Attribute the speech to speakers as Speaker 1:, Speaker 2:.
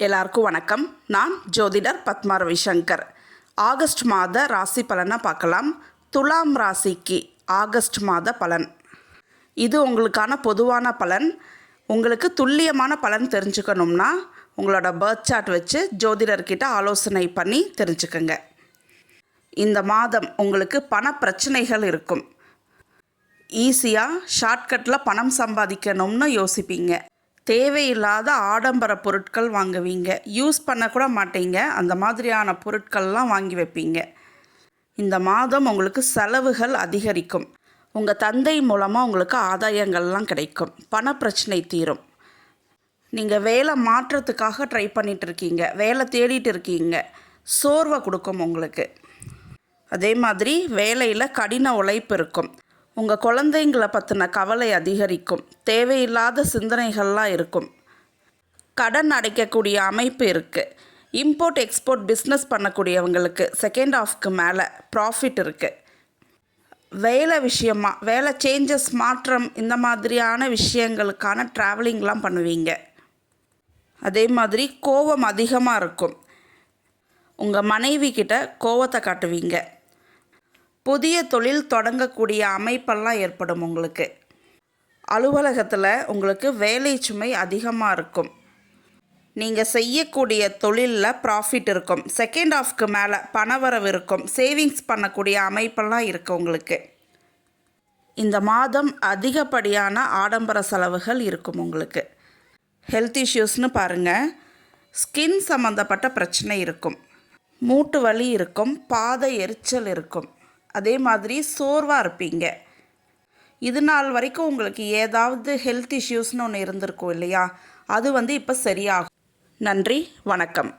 Speaker 1: எல்லாருக்கும் வணக்கம். நான் ஜோதிடர் பத்மா ரவிசங்கர். ஆகஸ்ட் மாத ராசி பலனை பார்க்கலாம். துலாம் ராசிக்கு ஆகஸ்ட் மாத பலன் இது உங்களுக்கான பொதுவான பலன். உங்களுக்கு துல்லியமான பலன் தெரிஞ்சுக்கணும்னா உங்களோட பர்த் சார்ட் வச்சு ஜோதிடர்கிட்ட ஆலோசனை பண்ணி தெரிஞ்சுக்கோங்க. இந்த மாதம் உங்களுக்கு பண பிரச்சனைகள் இருக்கும். ஈஸியாக ஷார்ட்கட்டில் பணம் சம்பாதிக்கணும்னு யோசிப்பீங்க. தேவையில்லாத ஆடம்பர பொருட்கள் வாங்குவீங்க. யூஸ் பண்ணக்கூட மாட்டீங்க. அந்த மாதிரியான பொருட்கள்லாம் வாங்கி வைப்பீங்க. இந்த மாதம் உங்களுக்கு செலவுகள் அதிகரிக்கும். உங்கள் தந்தை மூலமாக உங்களுக்கு ஆதாயங்கள்லாம் கிடைக்கும். பண பிரச்சனை தீரும். நீங்கள் வேலை மாற்றத்துக்காக ட்ரை பண்ணிகிட்ருக்கீங்க, வேலை தேடிட்டு இருக்கீங்க. சோர்வை கொடுக்கும் உங்களுக்கு. அதே மாதிரி வேலையில் கடின உழைப்பு இருக்கும். உங்கள் குழந்தைங்களை பற்றின கவலை அதிகரிக்கும். தேவையில்லாத சிந்தனைகள்லாம் இருக்கும். கடன் அடைக்கக்கூடிய அமைப்பு இருக்குது. இம்போர்ட் எக்ஸ்போர்ட் பிஸ்னஸ் பண்ணக்கூடியவங்களுக்கு செகண்ட் ஹாஃப்க்கு மேலே ப்ராஃபிட் இருக்குது. வேலை விஷயமாக வேலை சேஞ்சஸ் மாற்றம் இந்த மாதிரியான விஷயங்களுக்கான ட்ராவலிங்லாம் பண்ணுவீங்க. அதே மாதிரி கோபம் அதிகமாக இருக்கும். உங்கள் மனைவி கிட்ட கோவத்தை காட்டுவீங்க. புதிய தொழில் தொடங்கக்கூடிய அமைப்பெல்லாம் ஏற்படும் உங்களுக்கு. அலுவலகத்தில் உங்களுக்கு வேலை சுமை அதிகமாக இருக்கும். நீங்கள் செய்யக்கூடிய தொழிலில் ப்ராஃபிட் இருக்கும். செகண்ட் ஹாஃப்க்கு மேலே பணவரவு இருக்கும். சேவிங்ஸ் பண்ணக்கூடிய அமைப்பெல்லாம் இருக்குது உங்களுக்கு. இந்த மாதம் அதிகப்படியான ஆடம்பர செலவுகள் இருக்கும் உங்களுக்கு. ஹெல்த் இஷ்யூஸ்னு பாருங்கள். ஸ்கின் சம்மந்தப்பட்ட பிரச்சனை இருக்கும். மூட்டு வலி இருக்கும். பாத எரிச்சல் இருக்கும். அதே மாதிரி சோர்வாக இருப்பீங்க. இது நாள் வரைக்கும் உங்களுக்கு ஏதாவது ஹெல்த் இஷ்யூஸ்னு ஒன்று இருந்திருக்கும் இல்லையா? அது இப்போ சரியாகும். நன்றி, வணக்கம்.